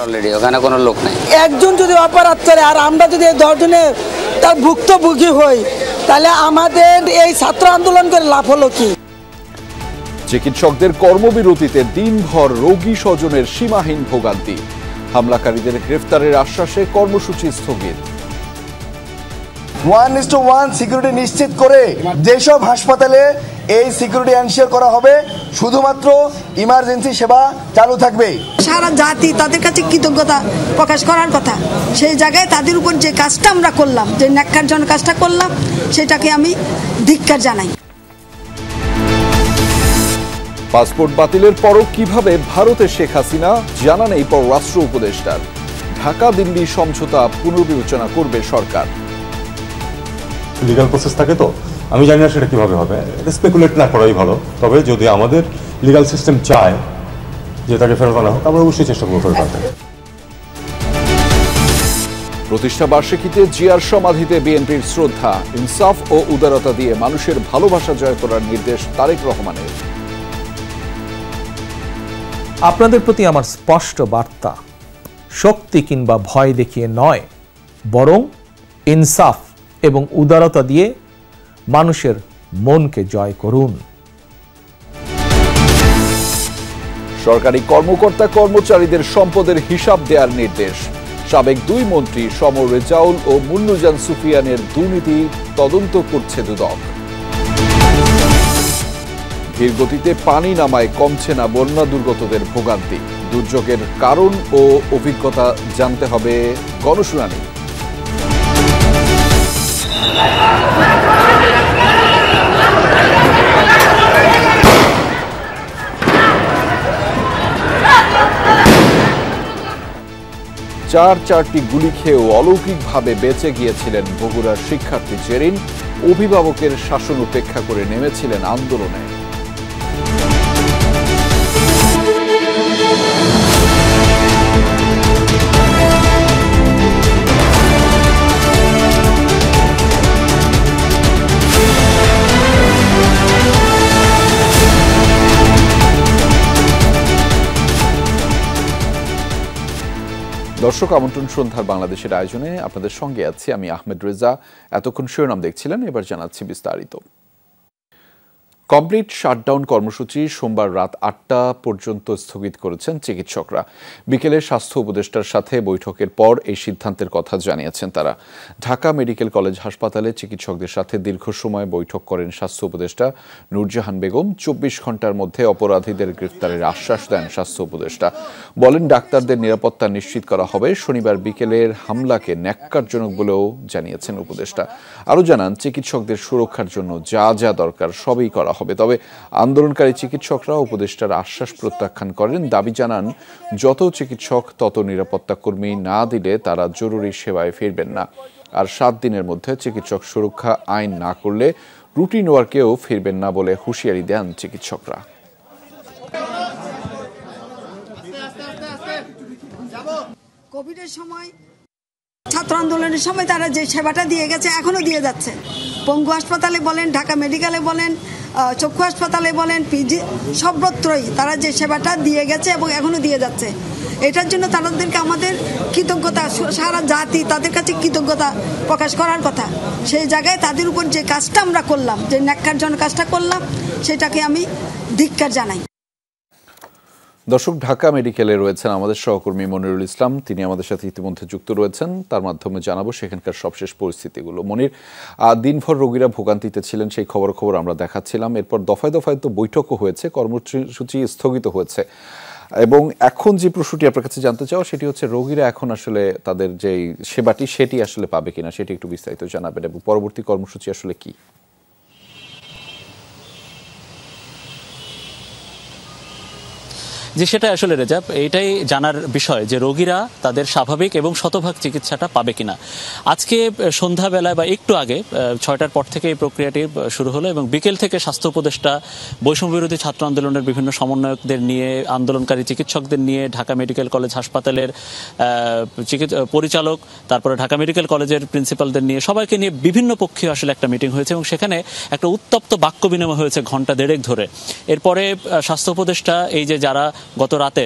Already, ওখানে কোনো লোক নাই। একজন যদি অপরাধ করে আর আমরা যদি 10 জনের তার ভুক্তভোগী হই, তাহলে আমাদের এই ছাত্র আন্দোলন করে লাভ হলো কি? চিকিৎসকদের কর্মবিরতিতে দিনভর রোগী স্বজনের সীমাহীন ভোগান্তি। হামলাকারীদের গ্রেফতারের আশ্বাসে কর্মসূচি স্থগিত। 1:1 সিকিউরিটি নিশ্চিত করে যেসব হাসপাতালে এই সিকিউরিটি এনশিওর করা হবে, শুধুমাত্র ইমার্জেন্সি সেবা চালু থাকবে। সারা জাতি তাদের কাছে কৃতজ্ঞতা প্রকাশ করার কথা। সেই জায়গায় তাদের উপর যে কাজটা আমরা করলাম, যে ন্যাক্কারজনক কাজটা করলাম, সেটাকে আমি ধিক্কার জানাই। পাসপোর্ট বাতিলের পরও কিভাবে ভারতে শেখ হাসিনা, জানা নেই পররাষ্ট্র উপদেষ্টার। ঢাকা দিল্লি সমঝোতা পুনর্বিবেচনা করবে সরকার। লিগ্যাল প্রসেস থাকে, তো আমি জানি না সেটা কিভাবে হবে, স্পেকুলেট না করাই ভালো। তবে যদি আমাদের লিগ্যাল সিস্টেম চায় যে তাকে ফেরত আনা হোক, আমরা অবশ্যই চেষ্টা করবো ফেরত আনতে। প্রতিষ্ঠা বার্ষিকীতে জিয়ার সমাধিতে বিএনপির শ্রদ্ধা। ইনসাফ ও উদারতা দিয়ে মানুষের ভালোবাসা জয় করার নির্দেশ তারেক রহমানের। আপনাদের প্রতি আমার স্পষ্ট বার্তা, শক্তি কিংবা ভয় দেখিয়ে নয়, বরং ইনসাফ এবং উদারতা দিয়ে মানুষের মনকে জয় করুন। সরকারি কর্মকর্তা কর্মচারীদের সম্পদের হিসাব দেওয়ার নির্দেশ। সাবেক 2 মন্ত্রী সমর রেজাউল ও মুন্নুজান সুফিয়ানের দুর্নীতি তদন্ত করছে দুদক। ধীর গতিতে পানি নামায় কমছে না বন্যা দুর্গতদের ভোগান্তি। দুর্যোগের কারণ ও অভিজ্ঞতা জানতে হবে গণশুনানি। চারটি গুলি খেয়েও অলৌকিকভাবে বেঁচে গিয়েছিলেন বগুড়ার শিক্ষার্থী জেরিন। অভিভাবকের শাসন উপেক্ষা করে নেমেছিলেন আন্দোলনে। দর্শক, আমন্ত্রণ সন্ধ্যার বাংলাদেশের আয়োজনে আপনাদের সঙ্গে আছি আমি আহমেদ রেজা। এতক্ষণ শিরোনাম দেখছিলেন, এবার জানাচ্ছি বিস্তারিত। কমপ্লিট শাটডাউন কর্মসূচি সোমবার রাত 8টা পর্যন্ত স্থগিত করেছেন চিকিৎসকরা। বিকেলে স্বাস্থ্য উপদেষ্টার সাথে বৈঠকের পর এই সিদ্ধান্তের কথা জানিয়েছেন তারা। ঢাকা মেডিকেল কলেজ হাসপাতালে চিকিৎসকদের সাথে দীর্ঘ সময় বৈঠক করেন স্বাস্থ্য উপদেষ্টা নূরজাহান বেগম। 24 ঘন্টার মধ্যে অপরাধীদের গ্রেফতারের আশ্বাস দেন স্বাস্থ্য উপদেষ্টা। বলেন, ডাক্তারদের নিরাপত্তা নিশ্চিত করা হবে। শনিবার বিকেলের হামলাকে ন্যাক্কারজনক বলেও জানিয়েছেন উপদেষ্টা। আরও জানান, চিকিৎসকদের সুরক্ষার জন্য যা যা দরকার সবই করা হবে। তবে আন্দোলনকারী চিকিৎসকরা উপদেষ্টার আশ্বাস প্রত্যাখ্যান করেন। দাবি জানান, যত চিকিৎসক তত নিরাপত্তা কর্মী না দিলে তারা জরুরি সেবায় ফিরবেন না। আর 7 দিনের মধ্যে চিকিৎসক সুরক্ষা আইন না করলে রুটিন ওয়ার্কেও ফিরবেন না বলে হুঁশিয়ারি দেন চিকিৎসকরা। কোভিডের সময়, ছাত্র আন্দোলনের সময় তারা যে সেবাটা দিয়ে গেছে, এখনো দিয়ে যাচ্ছে। পঙ্গু হাসপাতালে বলেন, ঢাকা মেডিকেলে বলেন, চক্ষু হাসপাতালে বলেন, পিজি, সর্বত্রই তারা যে সেবাটা দিয়ে গেছে এবং এখনো দিয়ে যাচ্ছে। এটার জন্য তাদেরকে আমাদের কৃতজ্ঞতা, সারা জাতি তাদের কাছে কৃতজ্ঞতা প্রকাশ করার কথা। সেই জায়গায় তাদের উপর যে কাজটা আমরা করলাম, যে ন্যাক্কারজনক কাজটা করলাম, সেটাকে আমি ধিক্কার জানাই। দর্শক, ঢাকা মেডিকেলে রয়েছেন আমাদের সহকর্মী মনিরুল ইসলাম। তিনি আমাদের সাথে ইতিমধ্যে যুক্ত রয়েছেন। তার মাধ্যমে জানাবো সেখানকার সবশেষ পরিস্থিতিগুলো। মনির, দিনভর রোগীরা ভোগান্তিতে ছিলেন, সেই খবর আমরা দেখাচ্ছিলাম। এরপর দফায় দফায় তো বৈঠকও হয়েছে, কর্মসূচি স্থগিত হয়েছে। এবং এখন যে প্রশ্নটি আপনার কাছে জানতে চাও সেটি হচ্ছে, রোগীরা এখন আসলে তাদের যে সেবাটি সেটি আসলে পাবে কিনা, সেটি একটু বিস্তারিত জানাবেন এবং পরবর্তী কর্মসূচি আসলে কি? যে সেটা আসলে রেজাব, এটাই জানার বিষয় যে রোগীরা তাদের স্বাভাবিক এবং শতভাগ চিকিৎসাটা পাবে কিনা। আজকে সন্ধ্যাবেলায় বা একটু আগে 6টার পর থেকে এই প্রক্রিয়াটি শুরু হলো এবং বিকেল থেকে স্বাস্থ্য উপদেষ্টা বৈষম্য বিরোধী ছাত্র আন্দোলনের বিভিন্ন সমন্বয়কদের নিয়ে, আন্দোলনকারী চিকিৎসকদের নিয়ে, ঢাকা মেডিকেল কলেজ হাসপাতালের পরিচালক, তারপরে ঢাকা মেডিকেল কলেজের প্রিন্সিপালদের নিয়ে, সবাইকে নিয়ে বিভিন্ন পক্ষীয় আসলে একটা মিটিং হয়েছে এবং সেখানে একটা উত্তপ্ত বাক্য বিনিময় হয়েছে ঘণ্টা দেড়েক ধরে। এরপরে স্বাস্থ্য উপদেষ্টা এই যে যারা গত রাতে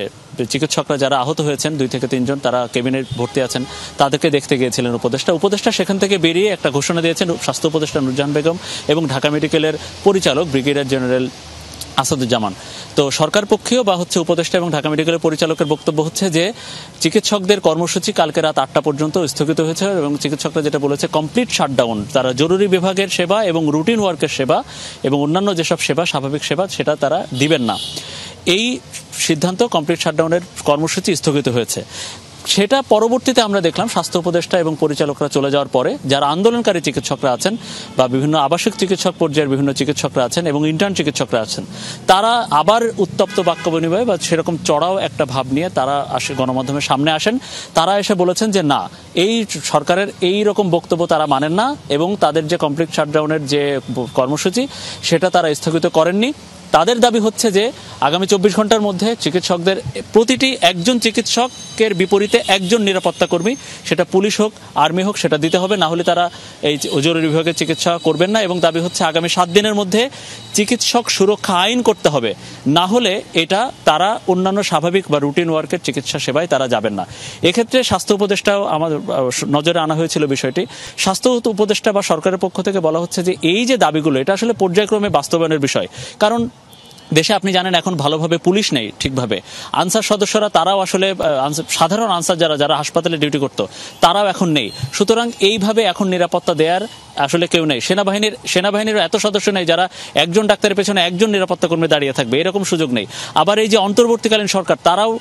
চিকিৎসকরা যারা আহত হয়েছেন 2 থেকে 3 জন, তারা কেবিনে ভর্তি আছেন, তাদেরকে দেখতে গিয়েছিলেন উপদেষ্টা সেখান থেকে বেরিয়ে একটা ঘোষণা দিয়েছেন স্বাস্থ্য উপদেষ্টা নুরজাহান বেগম এবং ঢাকা মেডিকেলের পরিচালক ব্রিগেডিয়ার জেনারেল আসাদুজ্জামান। তো সরকার পক্ষীয় বা উপদেষ্টা এবং ঢাকা মেডিকেলের পরিচালকের বক্তব্য হচ্ছে যে চিকিৎসকদের কর্মসূচি কালকে রাত 8টা পর্যন্ত স্থগিত হয়েছে এবং চিকিৎসকরা যেটা বলেছে কমপ্লিট শাটডাউন, তারা জরুরি বিভাগের সেবা এবং রুটিন ওয়ার্কের সেবা এবং অন্যান্য যেসব সেবা, স্বাভাবিক সেবা, সেটা তারা দিবেন না। এই সিদ্ধান্ত কমপ্লিট শাটডাউনের কর্মসূচি স্থগিত হয়েছে। সেটা পরবর্তীতে আমরা দেখলাম স্বাস্থ্য উপদেষ্টা এবং পরিচালকরা চলে যাওয়ার পরে যারা আন্দোলনকারী চিকিৎসকরা আছেন বা বিভিন্ন আবাসিক চিকিৎসক পর্যায়ের বিভিন্ন চিকিৎসকরা আছেন এবং ইন্টার্ন চিকিৎসকরা আছেন, তারা আবার উত্তপ্ত বাক্য বিনিময় বা সেরকম চড়াও একটা ভাব নিয়ে তারা গণমাধ্যমের সামনে আসেন। তারা এসে বলেছেন যে না, এই সরকারের এই রকম বক্তব্য তারা মানেন না এবং তাদের যে কমপ্লিট শাটডাউনের যে কর্মসূচি সেটা তারা স্থগিত করেননি। তাদের দাবি হচ্ছে যে আগামী 24 ঘন্টার মধ্যে চিকিৎসকদের প্রতিটি একজন চিকিৎসকের বিপরীতে একজন নিরাপত্তা কর্মী, সেটা পুলিশ হোক আর্মি হোক, সেটা দিতে হবে, না হলে তারা এই জরুরি বিভাগের চিকিৎসা করবেন না। এবং দাবি হচ্ছে আগামী 7 দিনের মধ্যে চিকিৎসক সুরক্ষা আইন করতে হবে, না হলে এটা তারা অন্যান্য স্বাভাবিক বা রুটিন ওয়ার্কের চিকিৎসা সেবায় তারা যাবেন না। এক্ষেত্রে স্বাস্থ্য উপদেষ্টাও আমাদের নজরে আনা হয়েছিল বিষয়টি। স্বাস্থ্য উপদেষ্টা বা সরকারের পক্ষ থেকে বলা হচ্ছে যে এই যে দাবিগুলো, এটা আসলে পর্যায়ক্রমে বাস্তবায়নের বিষয়। কারণ দেশে আপনি জানেন এখন ভালোভাবে পুলিশ নেই ঠিকভাবে, আনসার সদস্যরা তারাও আসলে সাধারণ আনসার যারা হাসপাতালে ডিউটি করতো তারাও এখন নেই। সুতরাং এইভাবে এখন নিরাপত্তা দেওয়ার আসলে কেউ নেই। সেনাবাহিনীর এত সদস্য নেই যারা একজন ডাক্তারের পেছনে একজন নিরাপত্তা কর্মী দাঁড়িয়ে থাকবে, এরকম সুযোগ নেই। আবার এই যে অন্তর্বর্তীকালীন সরকার, তারাও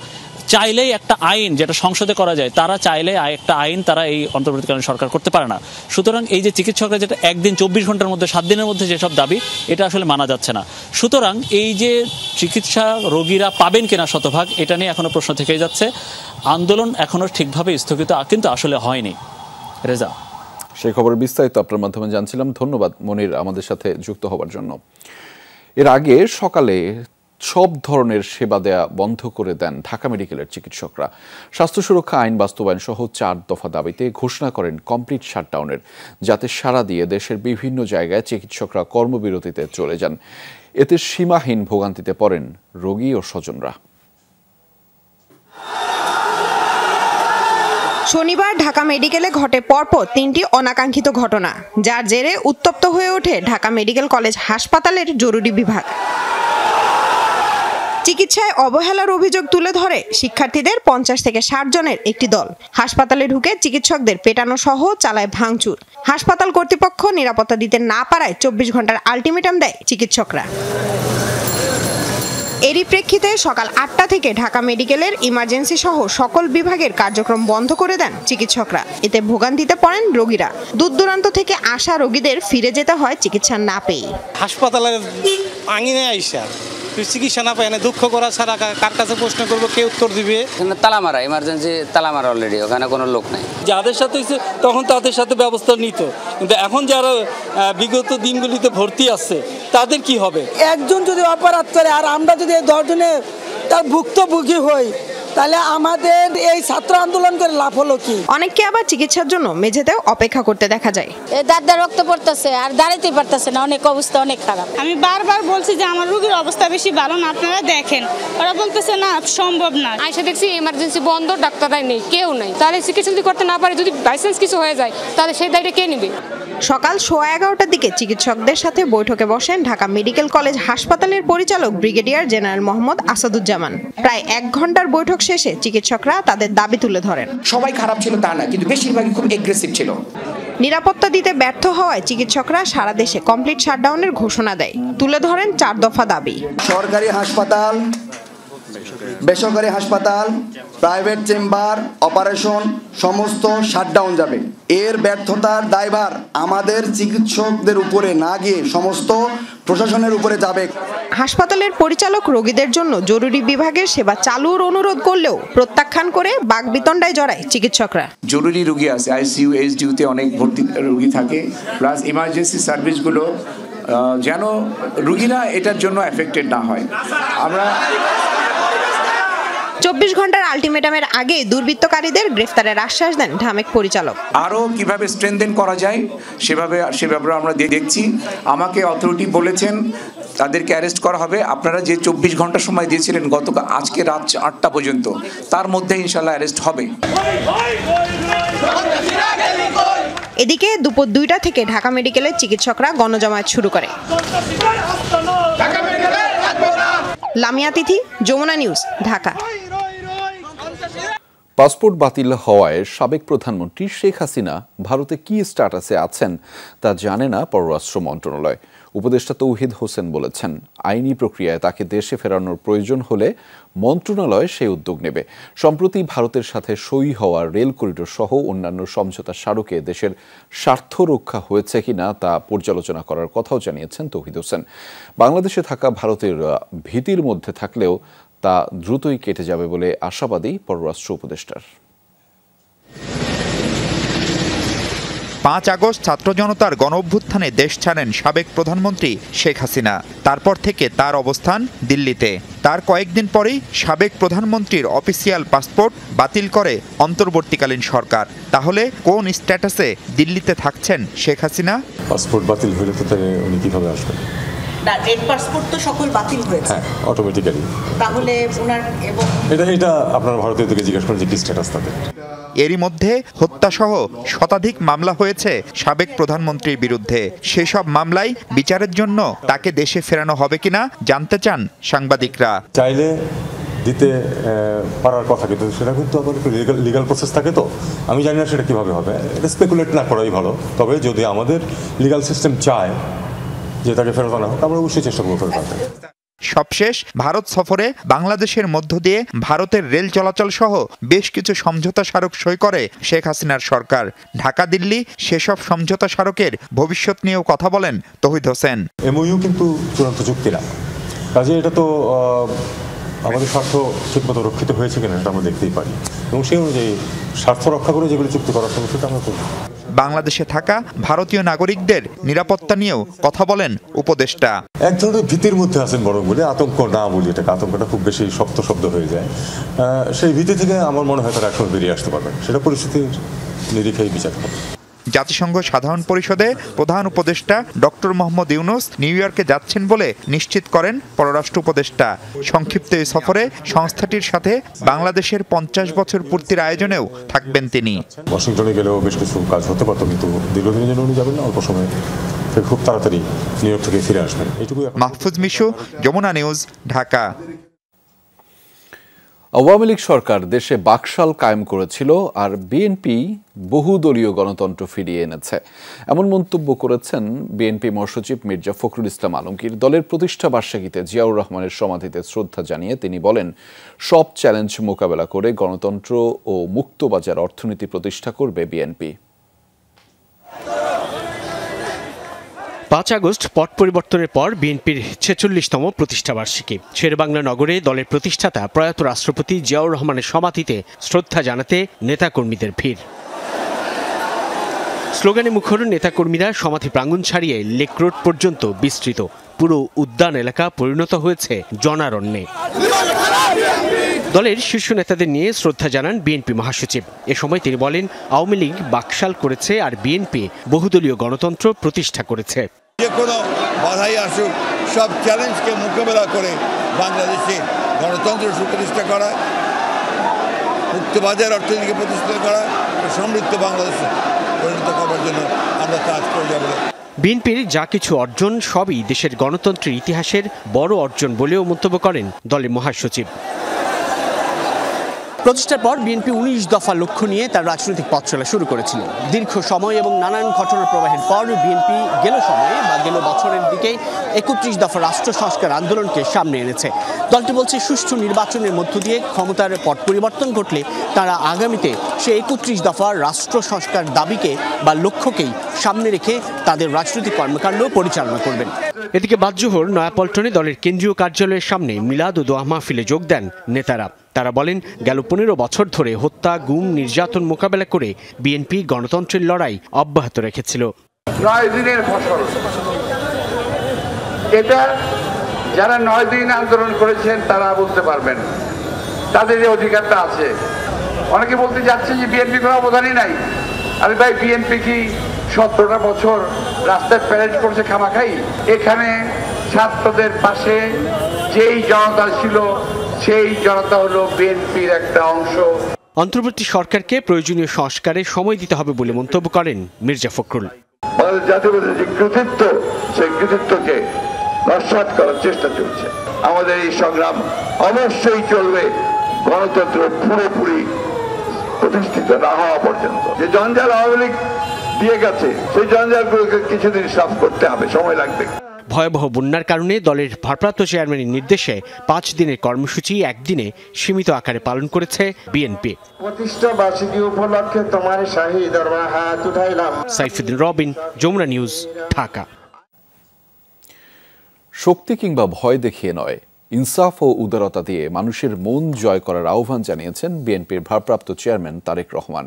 চাইলেই একটা আইন যেটা সংসদে করা যায়, তারা চাইলে একটা আইন তারা এই অন্তর্বর্তীকালীন সরকার করতে পারে না। সুতরাং এই যে চিকিৎসকরা যেটা একদিন 24 ঘন্টার মধ্যে 7 দিনের মধ্যে যেসব দাবি, এটা আসলে মানা যাচ্ছে না। সুতরাং এই যে চিকিৎসা রোগীরা পাবেন কিনা শতভাগ, এটা নিয়ে এখনো প্রশ্ন থেকেই যাচ্ছে। আন্দোলন এখনো ঠিকভাবে স্থগিত কিন্তু আসলে হয়নি। রেজা, সেই খবরের বিস্তারিত আপনার মাধ্যমে জানছিলাম। ধন্যবাদ মনির আমাদের সাথে যুক্ত হওয়ার জন্য। এর আগে সকালে সব ধরনের সেবা দেয়া বন্ধ করে দেন ঢাকা মেডিকেলের চিকিৎসকরা। স্বাস্থ্য সুরক্ষা আইন বাস্তবায়ন সহ 4 দফা দাবিতে ঘোষণা করেন কমপ্লিট শাটডাউনের, যাতে সাড়া দিয়ে দেশের বিভিন্ন জায়গায় চিকিৎসকরা কর্মবিরতিতে চলে যান। এতে সীমাহীন ভোগান্তিতে পড়েন রোগী ও স্বজনরা। শনিবার ঢাকা মেডিকেলে ঘটে পরপর 3টি অনাকাঙ্ক্ষিত ঘটনা, যার জেরে উত্তপ্ত হয়ে ওঠে ঢাকা মেডিকেল কলেজ হাসপাতালের জরুরি বিভাগ। চিকিৎসায় অবহেলার অভিযোগ তুলে ধরে শিক্ষার্থীদের 50 থেকে 60 জনের একটি দল হাসপাতালে ঢুকে চিকিৎসকদের পেটানো সহ চালায় ভাঙচুর। হাসপাতাল কর্তৃপক্ষ নিরাপত্তা দিতে না পারায় 24 ঘন্টার আলটিমেটাম দেয় চিকিৎসকরা। এরই প্রেক্ষিতে সকাল 8টা থেকে ঢাকা মেডিকেলের ইমার্জেন্সি সহ সকল বিভাগের কার্যক্রম বন্ধ করে দেন চিকিৎসকরা। এতে ভোগান্তিতে পড়েন রোগীরা। দূর দূরান্ত থেকে আসা রোগীদের ফিরে যেতে হয় চিকিৎসা না পেয়ে। হাসপাতালের আঙিনে আইসা চিকিৎসা না পায়, দুঃখ করা ছাড়া কার কাছে প্রশ্ন করবো, কে উত্তর দিবে? তালা মারা, ইমার্জেন্সি তালা মারা অলরেডি, ওখানে কোনো লোক নাই। যাদের সাথে হয়েছে তখন তাদের সাথে ব্যবস্থা নিত, কিন্তু এখন যারা বিগত দিনগুলিতে ভর্তি আছে তাদের কি হবে? একজন যদি অপরাধ করে আর আমরা যদি 10 জনে তার ভুক্তভোগী হই, তাহলে আমাদের এই ছাত্র আন্দোলন করে লাভ হলো কি? অনেককে আবার চিকিৎসার জন্য মেঝেতেও অপেক্ষা করতে দেখা যায়। দাঁত রক্ত পড়তেছে আর দাঁড়াতেই পারতেছে না, অনেক অবস্থা অনেক খারাপ। আমি বারবার বলছি যে আমার রোগীর অবস্থা বেশি ভালো না, আপনারা দেখেন। ওরা বলতেছে না, সম্ভব না। আইসা দেখছি ইমার্জেন্সি বন্ধ, ডাক্তাররাই নেই, কেউ নাই। তাহলে চিকিৎসা যদি করতে না পারে, যদি বাইচান্স কিছু হয়ে যায়, তাহলে সেই দায়িত্ব কে নেবে? সকাল 11:15টার দিকে চিকিৎসকদের সাথে বৈঠকে বসেন ঢাকা মেডিকেল কলেজ হাসপাতালের পরিচালক ব্রিগেডিয়ার জেনারেল মোহাম্মদ আসাদুজ্জামান। প্রায় 1 ঘন্টার বৈঠক শেষে চিকিৎসকরা তাদের দাবি তুলে ধরেন। সবাই খারাপ ছিল তা না, কিন্তু বেশিরভাগই খুব এগ্রেসিভ ছিল। নিরাপত্তা দিতে ব্যর্থ হওয়ায় চিকিৎসকরা সারা দেশে কমপ্লিট শাটডাউনের ঘোষণা দেয়। তুলে ধরেন 4 দফা দাবি। সরকারি হাসপাতাল, বেসরকারি হাসপাতাল, প্রাইভেট চেম্বার, অপারেশন সমস্ত শাটডাউন যাবে। এর ব্যর্থতার দায়ভার আমাদের চিকিৎসকদের উপরে না গিয়ে সমস্ত প্রশাসনের উপরে যাবে। হাসপাতালের পরিচালক রোগীদের জন্য জরুরি বিভাগের সেবা চালুর অনুরোধ করলেও প্রত্যাখ্যান করে বাকবিতণ্ডায় জড়ায় চিকিৎসকরা। জরুরি রোগী আছে, আইসিইউ, এইচডিইউতে অনেক ভর্তি রোগী থাকে, প্লাস ইমার্জেন্সি সার্ভিসগুলো যেন রোগীরা এটার জন্য এফেক্টেড না হয়। আমরা 24 ঘন্টার আলটিমেটামের আগে দুর্বৃত্তকারীদের গ্রেফতারের আশ্বাস দেন ঢামেক পরিচালক। আরও কিভাবে স্ট্রেনথেন করা যায় সেভাবে আমরা দেখছি। আমাকে অথরিটি বলেছেন তাদেরকে অ্যারেস্ট করা হবে। আপনারা যে 24 ঘন্টা সময় দিয়েছিলেন গতকাল আজকে রাত 8টা পর্যন্ত, তার মধ্যে ইনশাল্লাহ অ্যারেস্ট হবে। এদিকে দুপুর 2টা থেকে ঢাকা মেডিকেলের চিকিৎসকরা গণজমায়েত শুরু করে। লামিয়া তিথি, যমুনা নিউজ, ঢাকা। পাসপোর্ট বাতিল হওয়ায় সাবেক প্রধানমন্ত্রী শেখ হাসিনা ভারতে কি স্ট্যাটাসে আছেন তা জানে না পররাষ্ট্র মন্ত্রণালয়। উপদেষ্টা তৌহিদ হোসেন বলেছেন, আইনি প্রক্রিয়ায় তাকে দেশে ফেরানোর প্রয়োজন হলে মন্ত্রণালয় সেই উদ্যোগ নেবে। সম্প্রতি ভারতের সাথে সই হওয়া রেল করিডোর সহ অন্যান্য সমঝোতা স্মারকে দেশের স্বার্থ রক্ষা হয়েছে কিনা তা পর্যালোচনা করার কথাও জানিয়েছেন তৌহিদ হোসেন। বাংলাদেশে থাকা ভারতের ভীতির মধ্যে থাকলেও তা দ্রুতই কেটে যাবে বলে আশাবাদী পররাষ্ট্র উপদেষ্টার। 5 আগস্ট ছাত্র জনতার গণঅভ্যুত্থানে দেশ ছাড়েন সাবেক প্রধানমন্ত্রী শেখ হাসিনা। তারপর থেকে তার অবস্থান দিল্লিতে। তার কয়েকদিন পরেই সাবেক প্রধানমন্ত্রীর অফিসিয়াল পাসপোর্ট বাতিল করে অন্তর্বর্তীকালীন সরকার। তাহলে কোন স্ট্যাটাসে দিল্লিতে থাকছেন শেখ হাসিনা? পাসপোর্ট বাতিল হলে তো উনি কিভাবে আসবেন? না, রেড পাসপোর্ট তো সকল বাতিল হয়েছে। হ্যাঁ, অটোমেটিক্যালি। তাহলে ওনার এবং এটা আপনারা ভারতীয় থেকে জিজ্ঞেস করেন যে কি স্ট্যাটাস তাদের। এরই মধ্যে হত্যাসহ শতাধিক মামলা হয়েছে সাবেক প্রধানমন্ত্রীর বিরুদ্ধে। সেসব মামলায় বিচারের জন্য তাকে দেশে ফেরানো হবে কিনা জানতে চান সাংবাদিকরা। চাইলে দিতে পারার কথা, কিন্তু সেটা কিন্তু আবার লিগাল প্রসেস থাকে, তো আমি জানি না সেটা কিভাবে হবে। এটা স্পেকুলেট না করাই ভালো। তবে যদি আমাদের লিগাল সিস্টেম চায় যে তাকে ফেরত আনা হোক, আমরা অবশ্যই চেষ্টা করবো ফেরত আনতে। সবশেষ ভারত সফরে বাংলাদেশের মধ্য দিয়ে ভারতের রেল চলাচল সহ বেশ কিছু সমঝোতা স্মারক সই করে শেখ হাসিনার সরকার। ঢাকা দিল্লি সেসব সমঝোতা স্মারকের ভবিষ্যৎ নিয়েও কথা বলেন তৌহিদ হোসেন। এমওইউ কিন্তু চূড়ান্ত চুক্তি না, কাজে এটা তো আমাদের স্বার্থ ঠিকমতো রক্ষিত হয়েছে কিনা এটা আমরা দেখতেই পারি, এবং সেই অনুযায়ী স্বার্থ রক্ষা করে যেগুলো চুক্তি করার সময় সেটা আমরা করব। বাংলাদেশে থাকা ভারতীয় নাগরিকদের নিরাপত্তা নিয়েও কথা বলেন উপদেষ্টা। এক ধরনের ভীতির মধ্যে আছেন বরং বলে, আতঙ্ক না বলি, এটাকে আতঙ্কটা খুব বেশি শক্ত শব্দ হয়ে যায়। সেই ভীতি থেকে আমার মনে হয় তারা একসময় বেরিয়ে আসতে পারবেন, সেটা পরিস্থিতির নিরিখেই বিচার হবে। জাতিসংঘ সাধারণ পরিষদে প্রধান উপদেষ্টা ডক্টর মোহাম্মদ ইউনুস নিউ ইয়র্কে যাচ্ছেন বলে নিশ্চিত করেন পররাষ্ট্র উপদেষ্টা। সংক্ষিপ্ত এই সফরে সংস্থাটির সাথে বাংলাদেশের 50 বছর পূর্তির আয়োজনেও থাকবেন তিনি। ওয়াশিংটনে গেলেও বেশ কিছু কাজ হতে পারত, কিন্তু দীর্ঘদিনের জন্য উনি যাবেন না, অল্প সময় খুব তাড়াতাড়ি নিউ ইয়র্ক থেকে ফিরে আসবেন। মাহফুজ মিশু, যমুনা নিউজ, ঢাকা। আওয়ামী লীগ সরকার দেশে বাকশাল কায়েম করেছিল আর বিএনপি বহুদলীয় গণতন্ত্র ফিরিয়ে এনেছে, এমন মন্তব্য করেছেন বিএনপি মহাসচিব মির্জা ফখরুল ইসলাম আলমগীর। দলের প্রতিষ্ঠা বার্ষিকীতে জিয়াউর রহমানের সমাধিতে শ্রদ্ধা জানিয়ে তিনি বলেন, সব চ্যালেঞ্জ মোকাবেলা করে গণতন্ত্র ও মুক্তবাজার অর্থনীতি প্রতিষ্ঠা করবে বিএনপি। 5 আগস্ট পট পরিবর্তনের পর বিএনপির 46তম প্রতিষ্ঠাবার্ষিকী। শেরেবাংলা নগরে দলের প্রতিষ্ঠাতা প্রয়াত রাষ্ট্রপতি জিয়াউর রহমানের সমাধিতে শ্রদ্ধা জানাতে নেতাকর্মীদের ভিড়। স্লোগানে মুখর নেতাকর্মীরা সমাধি প্রাঙ্গণ ছাড়িয়ে লেক রোড পর্যন্ত বিস্তৃত পুরো উদ্যান এলাকা পরিণত হয়েছে জনারণ্যে। দলের শীর্ষ নেতাদের নিয়ে শ্রদ্ধা জানান বিএনপি মহাসচিব। এ সময় তিনি বলেন, আওয়ামী লীগ বাকশাল করেছে আর বিএনপি বহুদলীয় গণতন্ত্র প্রতিষ্ঠা করেছে। যে কোনো বাধাই আসুক, সব চ্যালেঞ্জকে মোকাবেলা করে বাংলাদেশে গণতন্ত্র সুপ্রতিষ্ঠা করা, মুক্তবাজার অর্থনীতিকে প্রতিষ্ঠা করা, সমৃদ্ধ বাংলাদেশে পরিণত করার জন্য আমরা কাজ করে যাব। বিএনপির যা কিছু অর্জন সবই দেশের গণতন্ত্রের ইতিহাসের বড় অর্জন বলেও মন্তব্য করেন দলের মহাসচিব। প্রতিষ্ঠার পর বিএনপি 19 দফা লক্ষ্য নিয়ে তার রাজনৈতিক পথ চলা শুরু করেছিল। দীর্ঘ সময় এবং নানান ঘটনা প্রবাহের পর বিএনপি গেল সময়ে বা গেল বছরের দিকে 31 দফা রাষ্ট্র সংস্কার আন্দোলনকে সামনে এনেছে। দলটি বলছে, সুষ্ঠু নির্বাচনের মধ্য দিয়ে ক্ষমতার পট পরিবর্তন ঘটলে তারা আগামীতে সে 31 দফা রাষ্ট্র সংস্কার দাবিকে বা লক্ষ্যকেই সামনে রেখে তাদের রাজনৈতিক কর্মকাণ্ড পরিচালনা করবেন। এদিকে বাদজোহর নয়াপল্টনে দলের কেন্দ্রীয় কার্যালয়ের সামনে মিলাদ ও দোয়া মাহফিলে যোগ দেন নেতারা। তারা বলেন, গেল 15 বছর ধরে হত্যা, গুম, নির্যাতন মোকাবেলা করে বিএনপি গণতন্ত্রের লড়াই অব্যাহত রেখেছিল। 9 দিনের ফসল, এটা যারা 9 দিন আন্দোলন করেছেন তারা বলতে পারবেন, তাদের যে অধিকারটা আছে। অনেকে বলতে যাচ্ছে যে বিএনপি কোনো অবদানই নাই। আরে ভাই, বিএনপি কি 17টা বছর রাস্তায় প্যারেড করছে খামাখাই? এখানে ছাত্রদের পাশে যেই জনতা ছিল সেই জনতা হলো বিএনপির একটা অংশ। অন্তর্বর্তী সরকারকে প্রয়োজনীয় সংস্কারে সময় দিতে হবে বলে মন্তব্য করেন মির্জা ফখরুল। জাতীয়তাবাদের যে কৃতিত্ব, সেই কৃতিত্বকে নস্যাৎ করার চেষ্টা চলছে। আমাদের এই সংগ্রাম অবশ্যই চলবে গণতন্ত্র পুরোপুরি প্রতিষ্ঠিত না হওয়া পর্যন্ত। যে জঞ্জাল আওয়ামী লীগ দিয়ে গেছে, সেই জঞ্জালগুলোকে কিছুদিন সাফ করতে হবে, সময় লাগবে। ভয়াবহ বন্যার কারণে দলের ভারপ্রাপ্ত চেয়ারম্যানের নির্দেশে 5 দিনের কর্মসূচি একদিনে সীমিত আকারে পালন করেছে বিএনপি। প্রতিষ্ঠা বার্ষিকী উপলক্ষে তোমার শাহী দরবার হাত উঠাইলাম। সাইফুদ্দিন রবিন, যমুনা নিউজ, ঢাকা। শক্তি কিংবা ভয় দেখিয়ে নয়, ইনসাফ ও উদারতা দিয়ে মানুষের মন জয় করার আহ্বান জানিয়েছেন বিএনপির ভারপ্রাপ্ত চেয়ারম্যান তারেক রহমান।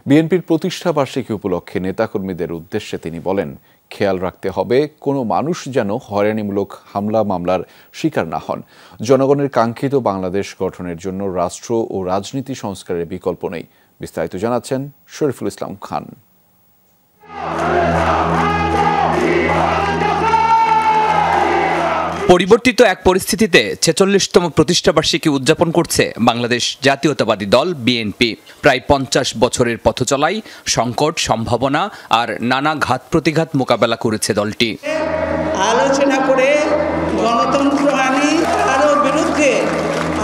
বিএনপির প্রতিষ্ঠা বার্ষিকী উপলক্ষে নেতাকর্মীদের উদ্দেশ্যে তিনি বলেন, খেয়াল রাখতে হবে কোনো মানুষ যেন হয়রানিমূলক হামলা মামলার শিকার না হন। জনগণের কাঙ্ক্ষিত বাংলাদেশ গঠনের জন্য রাষ্ট্র ও রাজনীতি সংস্কারের বিকল্প নেই। বিস্তারিত জানাচ্ছেন শরীফুল ইসলাম খান। পরিবর্তিত এক পরিস্থিতিতে ৪৬তম প্রতিষ্ঠাবার্ষিকী উদযাপন করছে বাংলাদেশ জাতীয়তাবাদী দল বিএনপি। প্রায় ৫০ বছরের পথ চলাই সংকট, সম্ভাবনা আর নানা ঘাত প্রতিঘাত মোকাবেলা করেছে দলটি। আলোচনা করে গণতন্ত্র আনি, কারো বিরুদ্ধে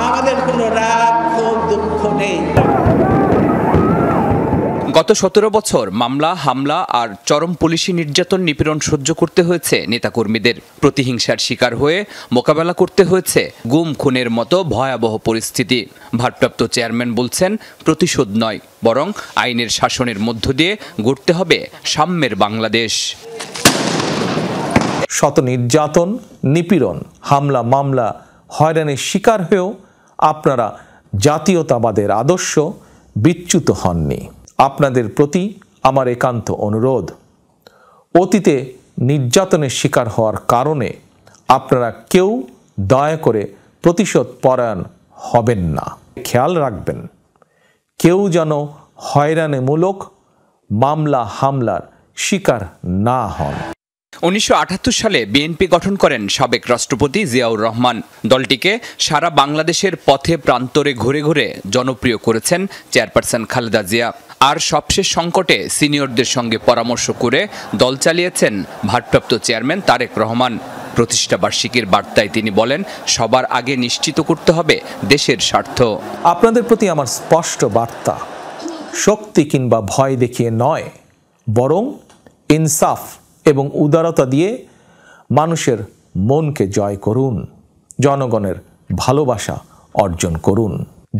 আমাদের কোনো রাগ, ক্ষোভ, দুঃখ নেই। গত ১৭ বছর মামলা, হামলা আর চরম পুলিশি নির্যাতন, নিপীড়ন সহ্য করতে হয়েছে নেতাকর্মীদের। প্রতিহিংসার শিকার হয়ে মোকাবেলা করতে হয়েছে গুম খুনের মতো ভয়াবহ পরিস্থিতি। ভারপ্রাপ্ত চেয়ারম্যান বলছেন, প্রতিশোধ নয়, বরং আইনের শাসনের মধ্য দিয়ে গড়তে হবে সাম্যের বাংলাদেশ। শত নির্যাতন, নিপীড়ন, হামলা, মামলা, হয়রানির শিকার হয়েও আপনারা জাতীয়তাবাদের আদর্শ বিচ্যুত হননি। আপনাদের প্রতি আমার একান্ত অনুরোধ, অতীতে নির্যাতনের শিকার হওয়ার কারণে আপনারা কেউ দয়া করে প্রতিশোধ পরায়ণ হবেন না। খেয়াল রাখবেন, কেউ যেন হয়রানিমূলক মামলা হামলার শিকার না হন। ১৯৭৮ সালে বিএনপি গঠন করেন সাবেক রাষ্ট্রপতি জিয়াউর রহমান। দলটিকে সারা বাংলাদেশের পথে প্রান্তরে ঘুরে ঘুরে জনপ্রিয় করেছেন চেয়ারপারসন খালেদা জিয়া। আর সবশেষ সংকটে সিনিয়রদের সঙ্গে পরামর্শ করে দল চালিয়েছেন ভারপ্রাপ্ত চেয়ারম্যান তারেক রহমান। প্রতিষ্ঠা বার্ষিকীর বার্তায় তিনি বলেন, সবার আগে নিশ্চিত করতে হবে দেশের স্বার্থ। আপনাদের প্রতি আমার স্পষ্ট বার্তা, শক্তি কিংবা ভয় দেখিয়ে নয়, বরং ইনসাফ এবং উদারতা দিয়ে মানুষের মনকে জয় করুন, জনগণের ভালোবাসা অর্জন করুন।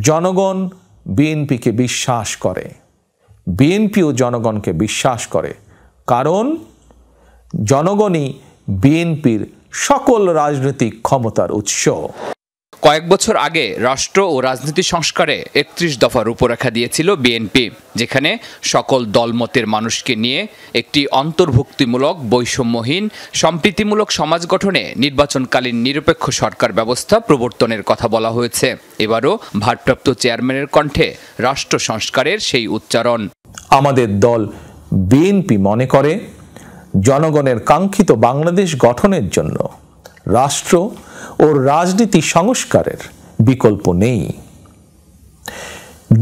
জনগণ বিএনপিকে বিশ্বাস করে, বিএনপিও জনগণকে বিশ্বাস করে, কারণ জনগণই বিএনপির সকল রাজনৈতিক ক্ষমতার উৎস। কয়েক বছর আগে রাষ্ট্র ও রাজনীতি সংস্কারে ৩১ দফা রূপরেখা দিয়েছিল বিএনপি, যেখানে সকল দলমতের মানুষকে নিয়ে একটি অন্তর্ভুক্তিমূলক, বৈষম্যহীন, সম্প্রীতিমূলক সমাজ গঠনে নির্বাচনকালীন নিরপেক্ষ সরকার ব্যবস্থা প্রবর্তনের কথা বলা হয়েছে। এবারও ভারপ্রাপ্ত চেয়ারম্যানের কণ্ঠে রাষ্ট্র সংস্কারের সেই উচ্চারণ। আমাদের দল বিএনপি মনে করে, জনগণের কাঙ্ক্ষিত বাংলাদেশ গঠনের জন্য রাষ্ট্র ও রাজনীতি সংস্কারের বিকল্প নেই।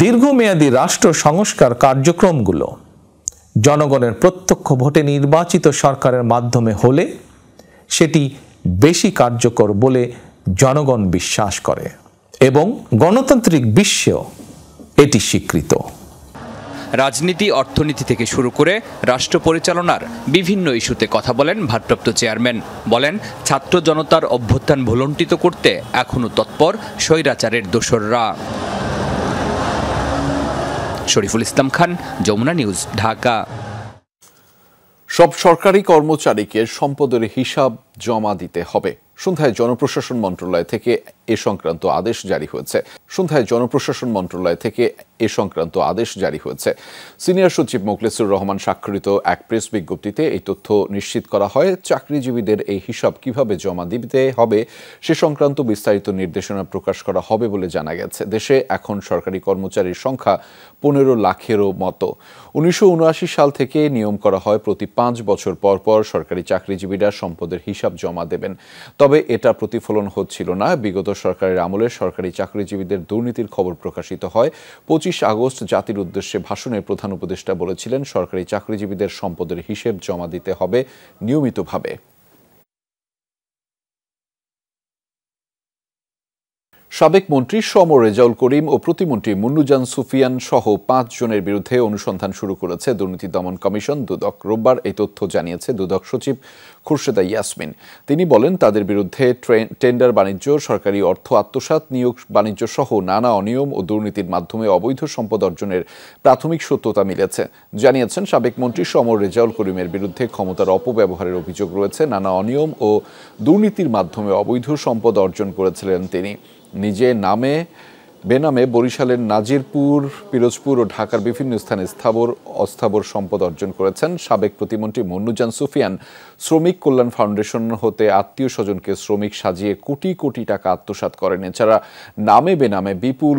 দীর্ঘমেয়াদী রাষ্ট্র সংস্কার কার্যক্রমগুলো জনগণের প্রত্যক্ষ ভোটে নির্বাচিত সরকারের মাধ্যমে হলে সেটি বেশি কার্যকর বলে জনগণ বিশ্বাস করে এবং গণতান্ত্রিক বিশ্বেও এটি স্বীকৃত। রাজনীতি, অর্থনীতি থেকে শুরু করে রাষ্ট্র পরিচালনার বিভিন্ন ইস্যুতে কথা বলেন ভারপ্রাপ্ত চেয়ারম্যান। বলেন, ছাত্র জনতার অভ্যুত্থান ভুলণ্ঠিত করতে এখনো তৎপর স্বৈরাচারের দোসররা। শরীফুল ইসলাম খান, যমুনা নিউজ, ঢাকা। সব সরকারি কর্মচারীকে সম্পদের হিসাব জমা দিতে হবে। সন্ধ্যায় জনপ্রশাসন মন্ত্রণালয় থেকে এ সংক্রান্ত আদেশ জারি হয়েছে। সন্ধ্যায় জনপ্রশাসন মন্ত্রণালয় থেকে এ সংক্রান্ত আদেশ জারি হয়েছে। সিনিয়র সচিব মোখলেসুর রহমান স্বাক্ষরিত এক প্রেস বিজ্ঞপ্তিতে এই তথ্য নিশ্চিত করা হয়। চাকরিজীবীদের এই হিসাব কিভাবে জমা দিতে হবে সে সংক্রান্ত বিস্তারিত নির্দেশনা প্রকাশ করা হবে বলে জানা গেছে। দেশে এখন সরকারি কর্মচারীর সংখ্যা 15 লাখেরও মতো। 1979 সাল থেকে নিয়ম করা হয় প্রতি 5 বছর পর পর সরকারি চাকরিজীবীরা সম্পদের হিসাব জমা দেবেন। তবে এটা প্রতিফলন হচ্ছিল না। বিগত সরকারের আমলে সরকারি চাকরিজীবীদের দুর্নীতির খবর প্রকাশিত হয়। 25 আগস্ট জাতির উদ্দেশ্যে ভাষণে প্রধান উপদেষ্টা বলেছিলেন, সরকারি চাকরিজীবীদের সম্পদের হিসেব জমা দিতে হবে নিয়মিতভাবে। সাবেক মন্ত্রী সম রেজাউল করিম ও প্রতিমন্ত্রী মুন্নুজান সুফিয়ান সহ 5 জনের বিরুদ্ধে অনুসন্ধান শুরু করেছে দুর্নীতি দমন কমিশন দুদক। রোববার এই তথ্য জানিয়েছে দুদক সচিব খুরশেদা ইয়াসমিন। তিনি বলেন, তাদের বিরুদ্ধে টেন্ডার বাণিজ্য, সরকারি অর্থ আত্মসাৎ, নিয়োগ বাণিজ্য সহ নানা অনিয়ম ও দুর্নীতির মাধ্যমে অবৈধ সম্পদ অর্জনের প্রাথমিক সত্যতা মিলেছে। জানিয়েছেন, সাবেক মন্ত্রী সম রেজাউল করিমের বিরুদ্ধে ক্ষমতার অপব্যবহারের অভিযোগ রয়েছে। নানা অনিয়ম ও দুর্নীতির মাধ্যমে অবৈধ সম্পদ অর্জন করেছিলেন তিনি। নিজে নামে বেনামে বরিশালের নাজিরপুর, পিরোজপুর ও ঢাকার বিভিন্ন স্থানে স্থাবর অস্থাবর সম্পদ অর্জন করেছেন। সাবেক প্রতিমন্ত্রী মুন্নুজান সুফিয়ান শ্রমিক কল্যাণ ফাউন্ডেশন হতে আত্মীয় স্বজনকে শ্রমিক সাজিয়ে কোটি কোটি টাকা আত্মসাৎ করেন। এছাড়া নামে বেনামে বিপুল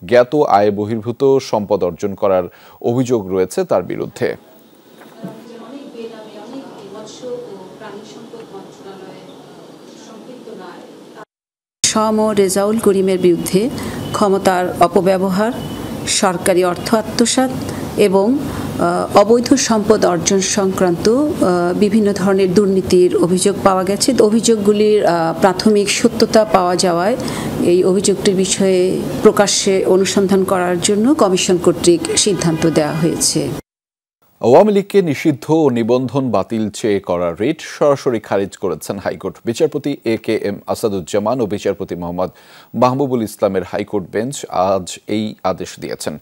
জ্ঞাত আয় বহির্ভূত সম্পদ অর্জন করার অভিযোগ রয়েছে তার বিরুদ্ধে। সম রেজাউল করিমের বিরুদ্ধে ক্ষমতার অপব্যবহার, সরকারি অর্থ আত্মসাৎ এবং অবৈধ সম্পদ অর্জন সংক্রান্ত বিভিন্ন ধরনের দুর্নীতির অভিযোগ পাওয়া গেছে। অভিযোগগুলির প্রাথমিক সত্যতা পাওয়া যাওয়ায় এই অভিযোগটির বিষয়ে প্রকাশ্যে অনুসন্ধান করার জন্য কমিশন কর্তৃক সিদ্ধান্ত দেওয়া হয়েছে। আওয়ামী লীগকে নিষিদ্ধ ও নিবন্ধন বাতিল চেয়ে করা রিট সরাসরি খারিজ করেছেন হাইকোর্ট। বিচারপতি AKM আসাদুজ্জামান ও বিচারপতি মোহাম্মদ মাহবুবুল ইসলামের হাইকোর্ট বেঞ্চ আজ এই আদেশ দিয়েছেন।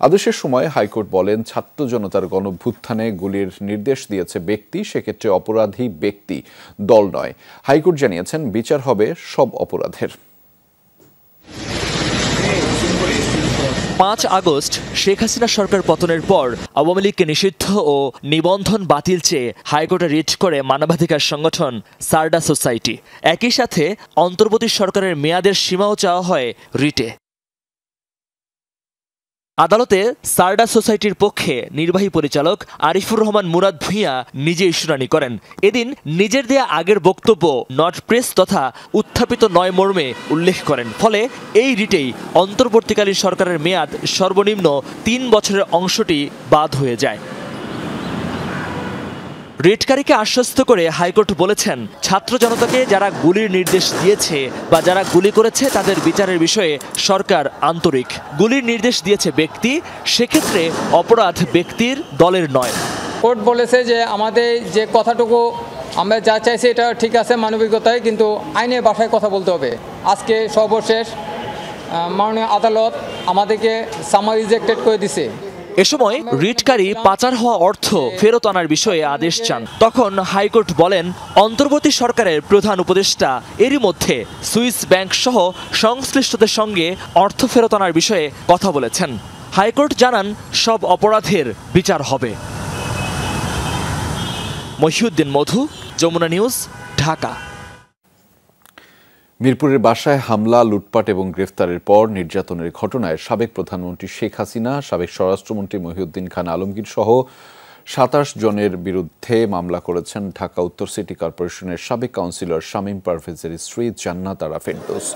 আদেশের সময় হাইকোর্ট বলেন, ছাত্র জনতার গণঅভ্যুত্থানে গুলির নির্দেশ দিয়েছে ব্যক্তি, সেক্ষেত্রে অপরাধী ব্যক্তি, দল নয়। হাইকোর্ট জানিয়েছেন, বিচার হবে সব অপরাধের। 5 আগস্ট শেখ হাসিনা সরকার পতনের পর আওয়ামী লীগকে নিষিদ্ধ ও নিবন্ধন বাতিল চেয়ে হাইকোর্টে রিট করে মানবাধিকার সংগঠন সারডা সোসাইটি। একই সাথে অন্তর্বর্তী সরকারের মেয়াদের সীমাও চাওয়া হয় রিটে। আদালতে সারডা সোসাইটির পক্ষে নির্বাহী পরিচালক আরিফুর রহমান মুরাদ ভূঁইয়া নিজেই শুনানি করেন। এদিন নিজের দেয়া আগের বক্তব্য নট প্রেস তথা উত্থাপিত নয় মর্মে উল্লেখ করেন। ফলে এই রিটেই অন্তর্বর্তীকালীন সরকারের মেয়াদ সর্বনিম্ন 3 বছরের অংশটি বাদ হয়ে যায়। রিটকারীকে আশ্বস্ত করে হাইকোর্ট বলেছেন, ছাত্র জনতাকে যারা গুলির নির্দেশ দিয়েছে বা যারা গুলি করেছে তাদের বিচারের বিষয়ে সরকার আন্তরিক। গুলির নির্দেশ দিয়েছে ব্যক্তি, সেক্ষেত্রে অপরাধ ব্যক্তির, দলের নয়। কোর্ট বলেছে যে আমাদের যে কথাটুকু আমরা যা চাইছি এটা ঠিক আছে মানবিকতায়, কিন্তু আইনের ভাষায় কথা বলতে হবে। আজকে সর্বশেষ মাননীয় আদালত আমাদেরকে সামার রিজেক্টেড করে দিছে। এ সময় রিটকারী পাচার হওয়া অর্থ ফেরত আনার বিষয়ে আদেশ চান। তখন হাইকোর্ট বলেন, অন্তর্বর্তী সরকারের প্রধান উপদেষ্টা এরই মধ্যে সুইস ব্যাংক সহ সংশ্লিষ্টদের সঙ্গে অর্থ ফেরত আনার বিষয়ে কথা বলেছেন। হাইকোর্ট জানান, সব অপরাধের বিচার হবে। মহিউদ্দিন মধু, যমুনা নিউজ, ঢাকা। মিরপুরের বাসায় হামলা, লুটপাট এবং গ্রেফতারের পর নির্যাতনের ঘটনায় সাবেক প্রধানমন্ত্রী শেখ হাসিনা, সাবেক স্বরাষ্ট্রমন্ত্রী মহিউদ্দিন খান আলমগীর সহ 27 জনের বিরুদ্ধে মামলা করেছেন ঢাকা উত্তর সিটি কর্পোরেশনের সাবেক কাউন্সিলর শামীম পারভেজের স্ত্রী জান্নাত আরা ফেরদৌস।